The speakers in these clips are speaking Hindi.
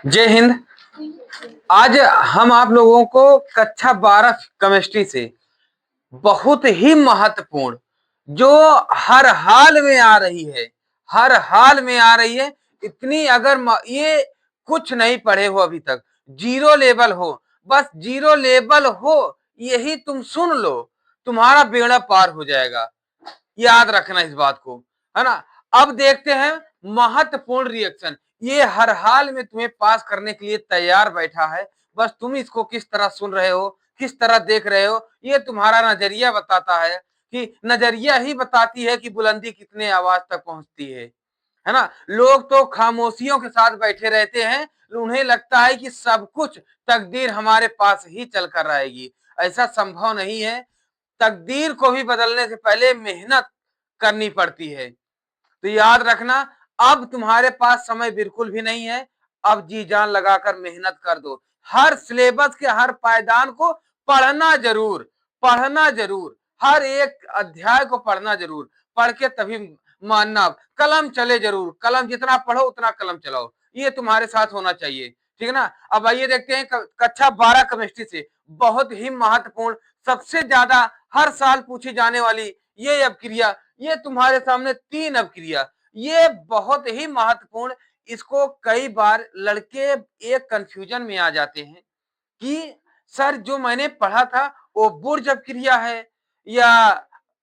जय हिंद। आज हम आप लोगों को कक्षा 12 केमिस्ट्री से बहुत ही महत्वपूर्ण, जो हर हाल में आ रही है, हर हाल में आ रही है। इतनी अगर ये कुछ नहीं पढ़े हो अभी तक, जीरो लेवल हो, बस जीरो लेवल हो, यही तुम सुन लो, तुम्हारा बेड़ा पार हो जाएगा। याद रखना इस बात को, है ना। अब देखते हैं महत्वपूर्ण रिएक्शन। ये हर हाल में तुम्हें पास करने के लिए तैयार बैठा है, बस तुम इसको किस तरह सुन रहे हो, किस तरह देख रहे हो, ये तुम्हारा नजरिया बताता है। कि नजरिया ही बताती है कि बुलंदी कितने आवाज तक पहुंचती है ना। लोग तो खामोशियों के साथ बैठे रहते हैं, उन्हें लगता है कि सब कुछ तकदीर हमारे पास ही चल कर आएगी। ऐसा संभव नहीं है। तकदीर को भी बदलने से पहले मेहनत करनी पड़ती है। तो याद रखना, अब तुम्हारे पास समय बिल्कुल भी नहीं है। अब जी जान लगाकर मेहनत कर दो। हर सिलेबस के हर पायदान को पढ़ना जरूर, पढ़ना जरूर, हर एक अध्याय को पढ़ना जरूर। पढ़ के तभी मानना। कलम चले जरूर, कलम जितना पढ़ो उतना कलम चलाओ, ये तुम्हारे साथ होना चाहिए। ठीक है ना। अब आइए देखते हैं कक्षा 12 केमिस्ट्री से बहुत ही महत्वपूर्ण, सबसे ज्यादा हर साल पूछी जाने वाली ये अपक्रिया। ये तुम्हारे सामने 3 अपक्रिया, ये बहुत ही महत्वपूर्ण। इसको कई बार लड़के एक कंफ्यूजन में आ जाते हैं कि सर जो मैंने पढ़ा था वो बुर्ज अपक्रिया है या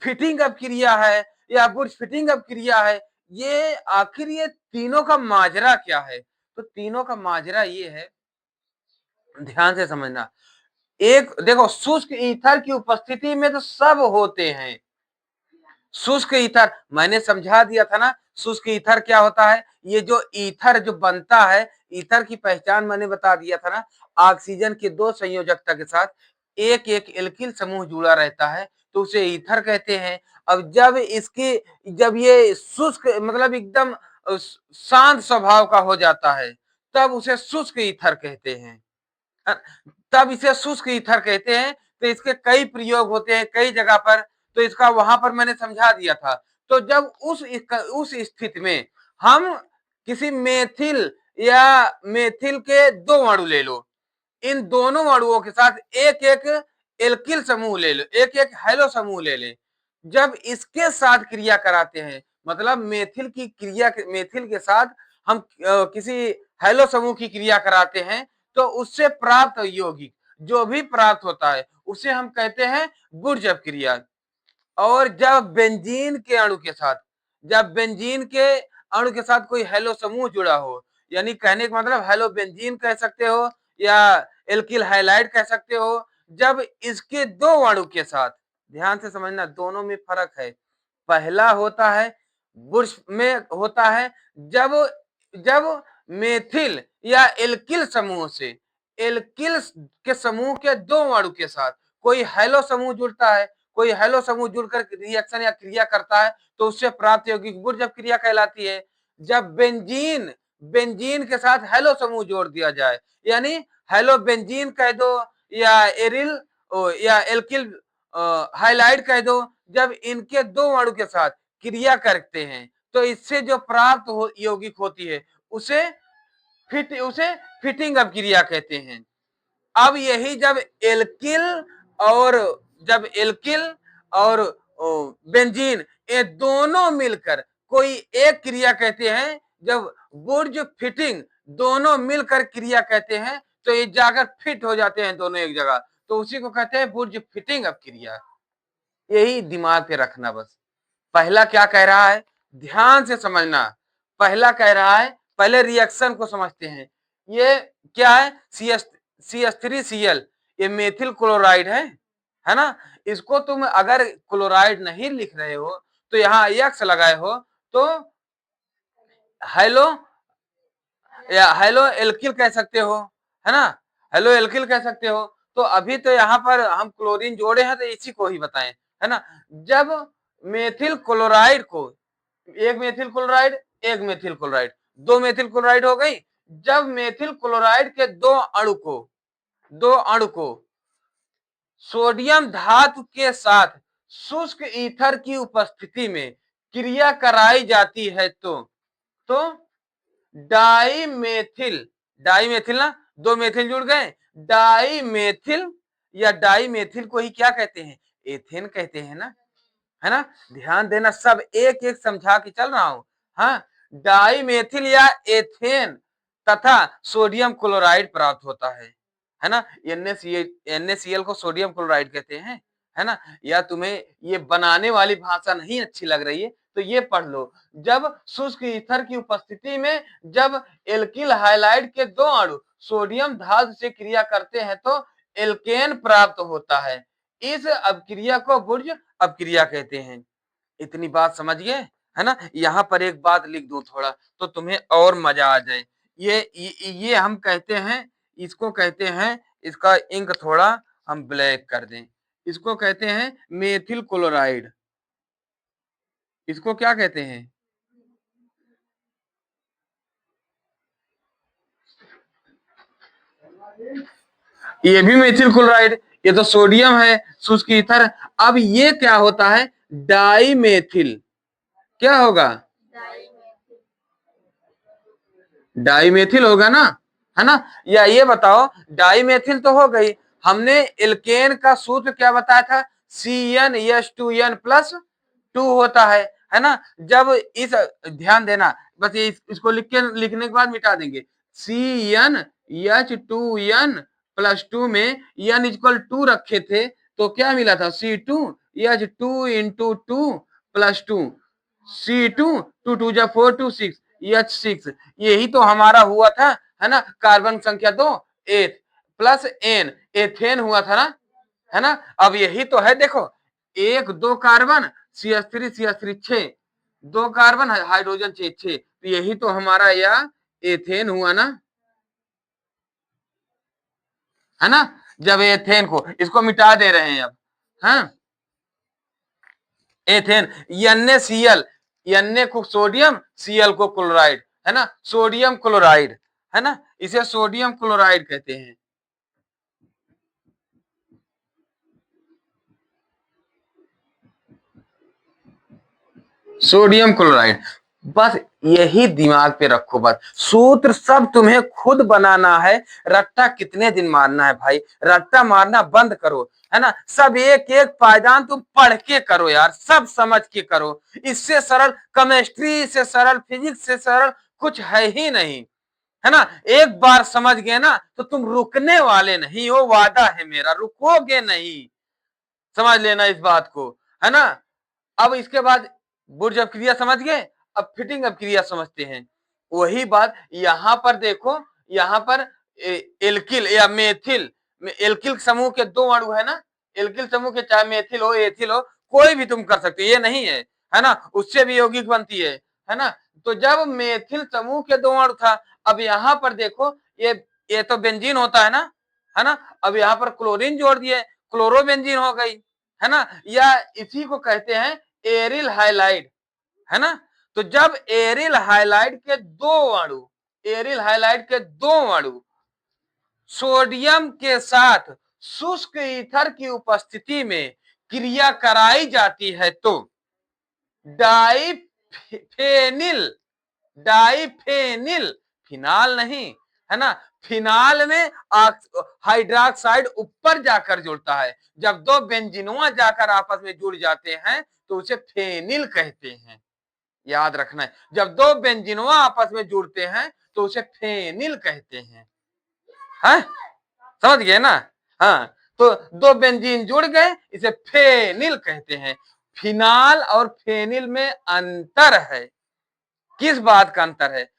फिटिंग अपक्रिया है या बुर्ज फिटिंग अपक्रिया है। ये आखिर ये तीनों का माजरा क्या है? तो तीनों का माजरा ये है, ध्यान से समझना। एक देखो, शुष्क ईथर की उपस्थिति में तो सब होते हैं। शुष्क ईथर मैंने समझा दिया था ना, शुष्क ईथर क्या होता है। ये जो ईथर जो बनता है, ईथर की पहचान मैंने बता दिया था ना। ऑक्सीजन के 2 संयोजकता के साथ एक एक एल्किल समूह जुड़ा रहता है, तो उसे ईथर कहते हैं। अब जब ये शुष्क मतलब एकदम शांत स्वभाव का हो जाता है, तब उसे शुष्क ईथर कहते हैं। तब इसे शुष्क ईथर कहते हैं। तो इसके कई प्रयोग होते हैं कई जगह पर, तो इसका वहां पर मैंने समझा दिया था। तो जब उस स्थिति में हम किसी मेथिल या मेथिल के 2 अणु ले लो, इन दोनों अणुओं के साथ एक एक एल्किल समूह ले लो, एक एक हैलो समूह ले ले। जब इसके साथ क्रिया कराते हैं, मतलब मेथिल के साथ हम किसी हैलो समूह की क्रिया कराते हैं, तो उससे प्राप्त यौगिक जो भी प्राप्त होता है उसे हम कहते हैं बुर्ज अपक्रिया। और जब बेंजीन के अणु के साथ कोई हैलो समूह जुड़ा हो, यानी कहने का मतलब हैलो बेंजीन कह सकते हो या एल्किल हाइलाइड कह सकते हो। जब इसके 2 अणु के साथ, ध्यान से समझना, दोनों में फर्क है। पहला होता है बुर्श में होता है जब जब मेथिल या एल्किल समूह से एल्किल के समूह के 2 अणु के साथ कोई हैलो समूह जुड़ता है, कोई हैलो समूह जुड़कर रिएक्शन या क्रिया करता है, तो उससे प्राप्त यौगिक बुर्ज अपक्रिया कहलाती है। जब बेंजीन बेंजीन के साथ हैलो समूह जोड़ दिया जाए, यानी हैलो बेंजीन कह दो या एरिल या एल्किल हाइलाइड कह दो, जब इनके 2 अणु के साथ क्रिया करते हैं, तो इससे जो प्राप्त यौगिक होती है उसे फिटिंग अपक्रिया कहते हैं। अब यही और जब एल्किल और बेंजीन ये दोनों मिलकर कोई एक क्रिया कहते हैं, जब बुर्ज फिटिंग दोनों मिलकर क्रिया कहते हैं, तो ये जाकर फिट हो जाते हैं दोनों एक जगह, तो उसी को कहते हैं बुर्ज फिटिंग अपक्रिया। यही दिमाग पे रखना बस। पहला क्या कह रहा है, ध्यान से समझना। पहला कह रहा है, पहले रिएक्शन को समझते हैं। ये क्या है, CH3Cl, ये मेथिल क्लोराइड है ना। इसको तुम अगर क्लोराइड नहीं लिख रहे हो तो यहाँ X लगाए हो, तो हेलो या हेलो एल्किल कह सकते हो, है ना। हेलो एल्किल कह सकते हो। तो अभी तो यहाँ पर हम क्लोरीन जोड़े हैं, तो इसी को ही बताएं, है ना। जब मेथिल क्लोराइड को, एक मेथिल क्लोराइड 2 मेथिल क्लोराइड हो गई। जब मेथिल क्लोराइड के 2 अणु को सोडियम धातु के साथ शुष्क ईथर की उपस्थिति में क्रिया कराई जाती है, तो डाई मेथिल डाई मेथिल ना, दो मेथिल जुड़ गए, डाई मेथिल या डाई मेथिल को ही क्या कहते हैं, एथेन कहते हैं ना, है ना। ध्यान देना, सब एक एक समझा के चल रहा हूं। हाँ, डाई मेथिल या एथेन तथा सोडियम क्लोराइड प्राप्त होता है ना। NaCl को सोडियम क्लोराइड कहते हैं, है ना। या तुम्हें ये बनाने वाली भाषा नहीं अच्छी लग रही है तो ये पढ़ लो, जब शुष्क ईथर की उपस्थिति में जब एल्किल हाइलाइड के दो अणु सोडियम धातु से क्रिया करते हैं तो एल्केन प्राप्त होता है। इस अपक्रिया को बुर्ज अपक्रिया कहते हैं। इतनी बात समझ गए, है ना। यहाँ पर एक बात लिख दूं थोड़ा तो तुम्हें और मजा आ जाए। ये हम कहते हैं, इसको कहते हैं, इसका इंक थोड़ा हम ब्लैक कर दें, इसको कहते हैं मेथिल क्लोराइड। इसको क्या कहते हैं, ये भी मेथिल क्लोराइड, ये तो सोडियम है, शुष्क ईथर। अब ये क्या होता है, डाई मेथिल, क्या होगा, डाई मेथिल होगा ना, है ना। या ये बताओ, डाई मेथिल तो हो गई, हमने एल्केन का सूत्र क्या बताया था, CnH2n प्लस 2 होता है ना। जब इस, ध्यान देना बस, ये इसको लिखने के बाद मिटा देंगे, CnH2n प्लस 2 में n इक्वल 2 रखे थे तो क्या मिला था, C2H2 इंटू 2 प्लस 2, C2 2 2 जा 4 2 6 H6, यही तो हमारा हुआ था, है ना। कार्बन संख्या 2 एथ प्लस n, एथेन हुआ था ना, है ना। अब यही तो है, देखो, एक दो कार्बन CH3 6, दो कार्बन हाइड्रोजन 6, तो यही तो हमारा यह एथेन हुआ ना, है ना। जब एथेन को, इसको मिटा दे रहे हैं अब, हाँ, एथेन, NaCl, Na को सोडियम, Cl को क्लोराइड, है ना, सोडियम क्लोराइड, है ना, इसे सोडियम क्लोराइड कहते हैं। सोडियम क्लोराइड, बस यही दिमाग पे रखो, बस सूत्र सब तुम्हें खुद बनाना है। रट्टा कितने दिन मारना है भाई, रट्टा मारना बंद करो, है ना। सब एक एक पायदान तुम पढ़ के करो यार, सब समझ के करो। इससे सरल केमिस्ट्री से सरल, फिजिक्स से सरल कुछ है ही नहीं, है ना। एक बार समझ गए ना तो तुम रुकने वाले नहीं हो, वादा है मेरा, रुकोगे नहीं, समझ लेना इस बात को, है ना। अब इसके बाद बुर्ज अपक्रिया समझ गए, अब फिटिंग अपक्रिया समझते हैं। वही बात यहां पर देखो, यहां पर एल्किल या मेथिल, एल्किल समूह के दो अणु है ना, एल्किल समूह के चाहे मेथिल हो एथिल हो, कोई भी तुम कर सकते हो, ये नहीं है ना, उससे भी यौगिक बनती है ना। तो जब मेथिल समूह के दो अणु था, अब यहां पर देखो, ये तो बेंजीन होता है ना। अब यहां पर क्लोरीन जोड़ दिए, क्लोरोबेंजीन हो गई, है ना। या इसी को कहते हैं एरिल हाइलाइड, है ना। तो जब एरिल हाइलाइड के दो अणु, एरिल हाइलाइड के दो अणु सोडियम के साथ शुष्क ईथर की उपस्थिति में क्रिया कराई जाती है तो डाइफेनिल, डाइफेनिल, फिनाल नहीं, है ना। फिनाल में हाइड्रोक्साइड ऊपर जाकर जुड़ता है, जब दो बेंजीनों जाकर आपस में जुड़ जाते हैं तो उसे फेनिल कहते हैं, याद रखना है। जब दो बेंजीनों आपस में जुड़ते हैं तो उसे फेनिल कहते हैं, समझ गए ना। हाँ, तो दो बेंजीन जुड़ गए, इसे फेनिल कहते हैं। फिनाल और फेनिल में अंतर है, किस बात का अंतर है,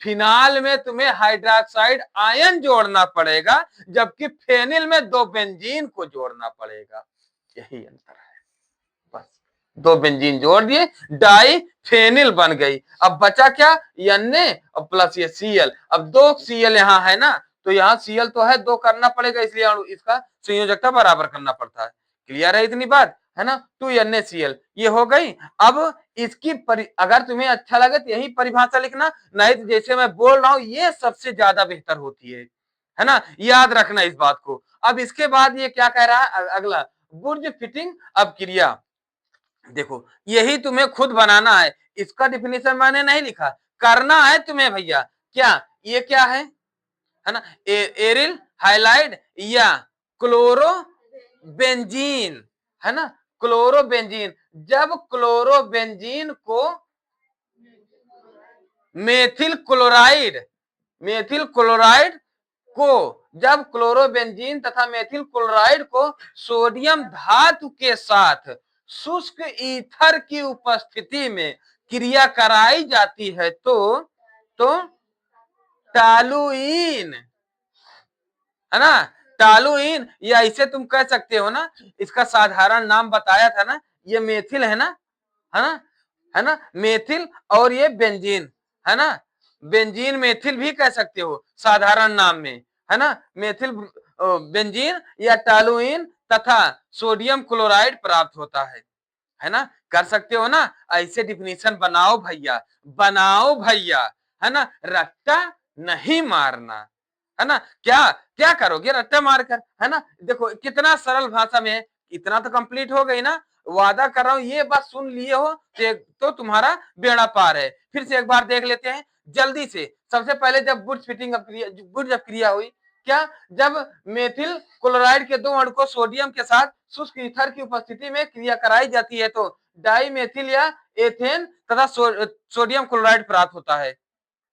फिनाल में तुम्हें हाइड्रोक्साइड आयन जोड़ना पड़ेगा, जबकि फेनिल में दो बेंजीन को जोड़ना पड़ेगा, यही अंतर है, बस दो बेंजीन जोड़ दिए, डाई फेनिल बन गई। अब बचा क्या, Na और प्लस ये Cl, अब दो Cl यहाँ है ना, तो यहाँ Cl तो है, दो करना पड़ेगा, इसलिए इसका संयोजकता बराबर करना पड़ता है। क्लियर है इतनी बात, है ना। 2NaCl ये हो गई। अब इसकी अगर तुम्हें अच्छा लगे तो यही परिभाषा लिखना, नहीं तो जैसे मैं बोल रहा हूं ये सबसे ज्यादा बेहतर होती है ना, याद रखना इस बात को। अब इसके बाद ये क्या कह रहा है अगला, बुर्ज फिटिंग अपक्रिया। देखो यही तुम्हें खुद बनाना है, इसका डिफिनेशन मैंने नहीं लिखा, करना है तुम्हें भैया। क्या ये क्या है, है ना, एरिल हाइलाइड या क्लोरोबेंजीन, है ना, क्लोरोबेंजीन। जब क्लोरोबेंजीन को मेथिल क्लोराइड, मेथिल क्लोराइड को, जब क्लोरोबेंजीन तथा मेथिल क्लोराइड को सोडियम धातु के साथ शुष्क ईथर की उपस्थिति में क्रिया कराई जाती है तो टालुइन, है ना, टालुइन, या इसे तुम कह सकते हो ना, इसका साधारण नाम बताया था ना, ये मेथिल है ना, है ना, है ना, मेथिल, और ये बेंजीन, है ना, बेंजीन मेथिल भी कह सकते हो साधारण नाम में, है ना, मेथिल बेंजीन या टालुइन तथा सोडियम क्लोराइड प्राप्त होता है ना, कर सकते हो ना, ऐसे डिफिनीशन बनाओ भैया, बनाओ भैया, है ना, रट्टा नहीं मारना, है ना, क्या क्या करोगे रट्टा मारकर, है ना, देखो कितना सरल भाषा में है, इतना तो कंप्लीट हो गई ना, वादा कर रहा हूं ये बात सुन लिए हो तो तुम्हारा बेड़ा पार है। फिर से एक बार देख लेते हैं जल्दी से। सबसे पहले जब बुर्ज फिटिंग बुर्ज क्रिया हुई, क्या, जब मेथिल क्लोराइड के दो अणु को सोडियम के साथ शुष्क ईथर की उपस्थिति में क्रिया कराई जाती है तो डाई मेथिल या एथेन तथा सोडियम क्लोराइड प्राप्त होता है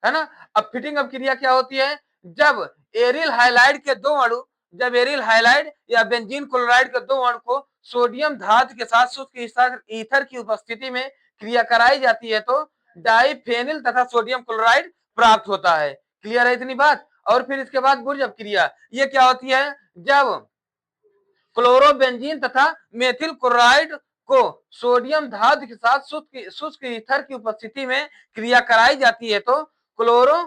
ना। अब फिटिंग अप क्रिया क्या होती है, जब एरिल हाइलाइड के दो अणु, जब एरिल हाइलाइड या बेंजीन क्लोराइड के दो अणु को सोडियम धातु के साथ शुष्क ईथर की उपस्थिति में क्रिया कराई जाती है तो डाइफेनिल तथा सोडियम क्लोराइड प्राप्त होता है। क्लियर है इतनी बात। और फिर इसके बाद बुर्ज क्रिया, ये क्या होती है, जब क्लोरोबेंजीन तथा मेथिल क्लोराइड को सोडियम धातु के साथ शुष्क ईथर की उपस्थिति में क्रिया कराई जाती है तो क्लोरो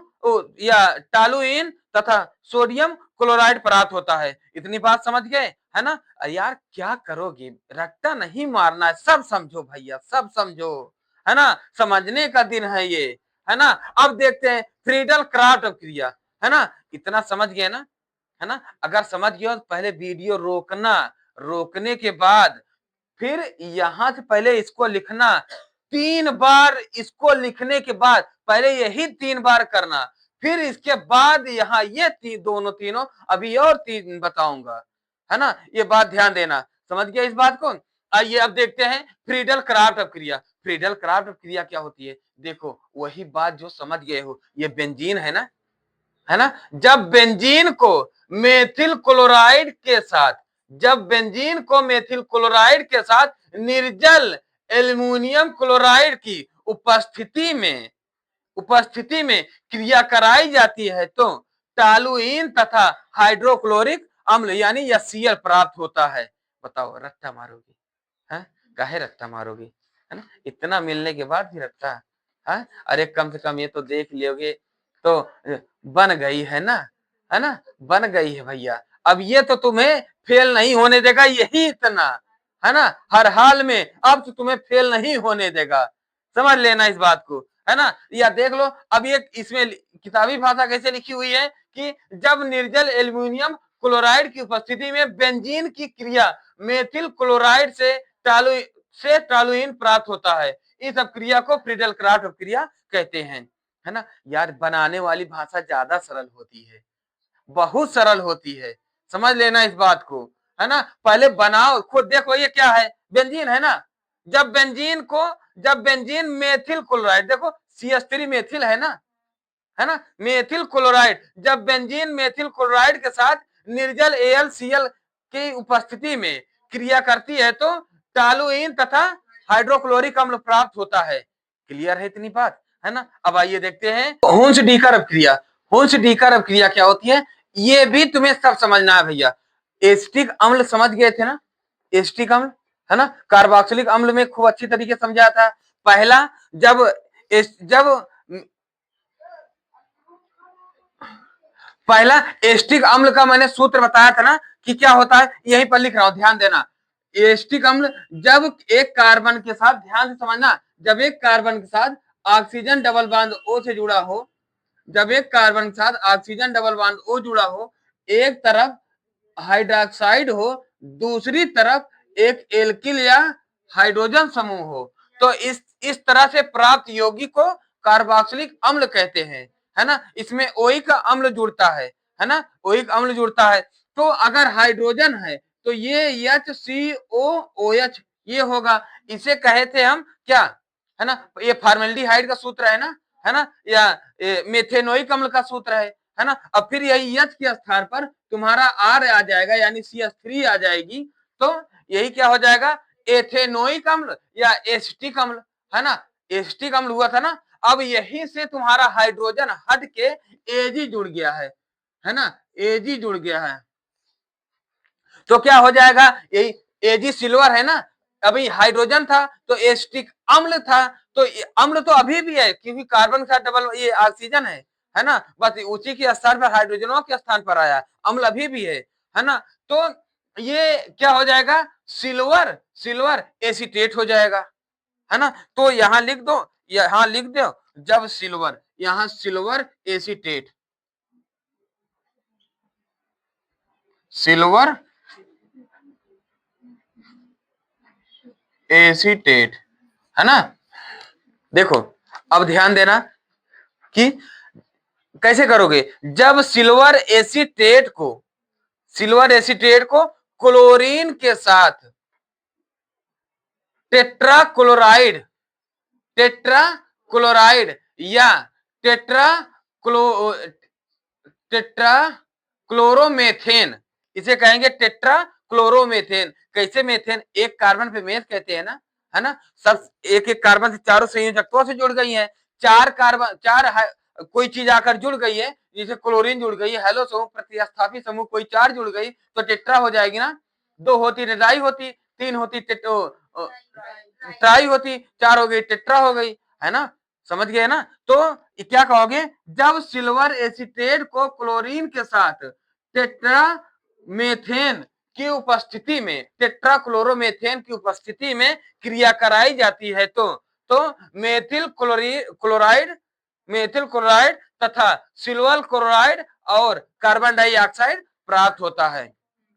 या टालुइन तथा सोडियम क्लोराइड प्राप्त होता है। इतनी बात समझ गए, है ना। यार क्या करोगे, रट्टा नहीं मारना है, सब समझो भैया, सब समझो, है ना, समझने का दिन है ये, है ना। अब देखते हैं फ्रीडल क्राफ्ट क्रिया, है ना, इतना समझ गए ना, है ना। अगर समझ गए तो पहले वीडियो रोकना, रोकने के बाद फिर यहां से पहले इसको लिखना 3 बार, इसको लिखने के बाद पहले यही 3 बार करना, फिर इसके बाद यहाँ ये दोनों तीनों अभी और 3 बताऊंगा, है ना। ये बात ध्यान देना, समझ गया इस बात को। आइए अब देखते हैं फ्रीडल क्राफ्ट क्रिया। फ्रीडल क्राफ्ट क्रिया क्या होती है, देखो वही बात जो समझ गए हो, ये बेंजीन है ना, है ना। जब बेंजीन को मेथिल क्लोराइड के साथ, जब बेंजीन को मेथिल क्लोराइड के साथ निर्जल एल्युमिनियम क्लोराइड की उपस्थिति में क्रिया कराई जाती है तो टालुइन तथा हाइड्रोक्लोरिक अम्ल यानी HCl प्राप्त होता है। बताओ रट्टा मारोगे, है, काहे रट्टा मारोगे, है ना, इतना मिलने के बाद भी रट्टा, है। अरे कम से कम ये तो देख लोगे तो बन गई है ना, बन गई है भैया। अब ये तो तुम्हें फेल नहीं होने देगा, यही इतना, है ना, हर हाल में अब तो तुम्हें फेल नहीं होने देगा, समझ लेना इस बात को, है ना। या देख लो अब ये इसमें किताबी भाषा कैसे लिखी हुई है कि जब निर्जल एल्युमिनियम क्लोराइड की उपस्थिति में बेंजीन की क्रिया मेथिल क्लोराइड से टालुइन प्राप्त होता है, इस अपक्रिया को फ्रीडल क्राफ्ट अपक्रिया कहते हैं, है ना। यार बनाने वाली भाषा ज्यादा सरल होती है, बहुत सरल होती है, समझ लेना इस बात को, है ना। पहले बनाओ खुद, देखो ये क्या है, बेंजीन है ना, जब बेंजीन मेथिल क्लोराइड, देखो CH3 मेथिल है ना, मेथिल क्लोराइड, जब बेंजीन मेथिल क्लोराइड के साथ निर्जल AlCl की उपस्थिति में क्रिया करती है तो टालुइन तथा हाइड्रोक्लोरिक अम्ल प्राप्त होता है। क्लियर है इतनी बात, है ना। अब आइए देखते हैं हुंस डीकर क्रिया। हुंस डीकर क्रिया क्या होती है, ये भी तुम्हें सब समझना है भैया। एसिटिक अम्ल समझ गए थे ना, एसिटिक अम्ल, है ना, कार्बोक्सिलिक अम्ल में खूब अच्छी तरीके से समझाया था। पहला जब पहला एस्टिक अम्ल का मैंने सूत्र बताया था ना कि क्या होता है, यहीं पर लिख रहा हूं, ध्यान देना। एस्टिक अम्ल जब एक कार्बन के साथ, ध्यान से समझना, जब एक कार्बन के साथ ऑक्सीजन डबल बॉन्ड O से जुड़ा हो, जब एक कार्बन के साथ ऑक्सीजन डबल बॉन्ड O जुड़ा हो, एक तरफ हाइड्रोक्साइड हो, दूसरी तरफ एक एल्किल या हाइड्रोजन समूह हो, तो इस तरह से प्राप्त यौगिक को कार्बोक्सिलिक अम्ल कहते हैं, है ना। इसमें OI का अम्ल जुड़ता है, है ना, ओइक अम्ल जुड़ता है। तो अगर हाइड्रोजन है तो ये HCOOH ये होगा, इसे कहे थे हम क्या, है ना, ये फॉर्मेल्डिहाइड का सूत्र है ना, या मेथेनोइक अम्ल का सूत्र है ना। अब फिर यही H के स्थान पर तुम्हारा R आ जाएगा, यानी CH3 आ जाएगी, तो यही क्या हो जाएगा, एथेनोइक अम्ल या एसिटिक अम्ल, है ना, एसिटिक अम्ल हुआ था ना। अब यहीं से तुम्हारा हाइड्रोजन हट के Ag जुड़ गया है ना, Ag जुड़ गया है, तो क्या हो जाएगा, यही Ag सिल्वर है ना, अभी हाइड्रोजन था तो एसिटिक अम्ल था, तो अम्ल तो अभी भी है क्योंकि कार्बन का डबल ये ऑक्सीजन है ना, बस उसी के स्थान पर हाइड्रोजनों के स्थान पर आया, अम्ल अभी भी है ना। तो ये क्या हो जाएगा, सिल्वर सिल्वर एसीटेट हो जाएगा, है ना। तो यहां लिख दो, यहां लिख दो, जब सिल्वर, यहां सिल्वर एसीटेट, सिल्वर एसीटेट, है ना। देखो अब ध्यान देना कि कैसे करोगे, जब सिल्वर एसीटेट को क्लोरीन के साथ टेट्राक्लोराइड या टेट्राक्लोरोमेथेन, इसे कहेंगे टेट्राक्लोरोमेथेन। कैसे मेथेन, एक कार्बन पे मेथ कहते हैं ना, है ना, सब एक एक कार्बन से चारों संयोजकत्वों से जुड़ गई है, चार कार्बन, कोई चीज आकर जुड़ गई है, जैसे क्लोरीन जुड़ गई है, हेलो समूह, प्रतिस्थापी समूह, कोई चार जुड़ गई तो टेट्रा हो जाएगी ना, दो होती डाई होती, तीन होती ट्राई होती, चार हो गई टेट्रा हो गई, है ना, समझ गए ना। तो क्या कहोगे, जब सिल्वर एसीटेट को क्लोरीन के साथ टेट्रामेथेन की उपस्थिति में, टेट्राक्लोरोमेथेन की उपस्थिति में क्रिया कराई जाती है तो मेथिल क्लोराइड तथा सिल्वर क्लोराइड और कार्बन डाइऑक्साइड प्राप्त होता है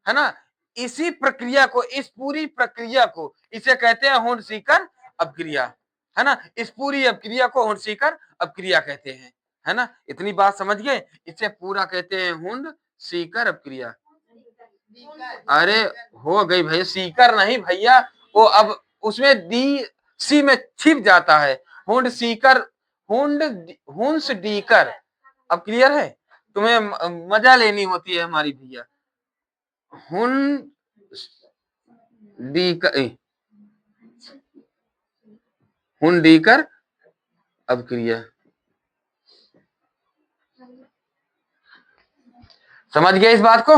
ना। इसी प्रक्रिया को, इस पूरी प्रक्रिया को इसे कहते हैं हुंड-सीकर अपक्रिया, है ना, इस पूरी अपक्रिया को हुंड-सीकर अपक्रिया कहते हैं, है ना। इतनी बात समझ गए, इसे पूरा कहते हैं हुंड-सीकर अपक्रिया। अरे हो गई भैया, सीकर नहीं भैया, वो अब उसमें डी सी में छिप जाता है, हुंड सीकर, हुंस डीकर। अब क्लियर है, तुम्हें मजा लेनी होती है हमारी भैया, हुन डीकर, हुन डीकर अब क्रिया, समझ गया इस बात को,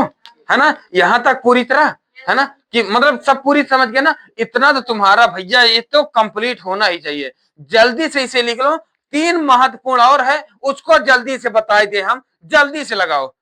है ना, यहां तक पूरी तरह, है ना, कि मतलब सब पूरी समझ गए ना, इतना तो तुम्हारा भैया ये तो कंप्लीट होना ही चाहिए। जल्दी से इसे लिख लो, तीन महत्वपूर्ण और है, उसको जल्दी से बताए दे हम, जल्दी से लगाओ।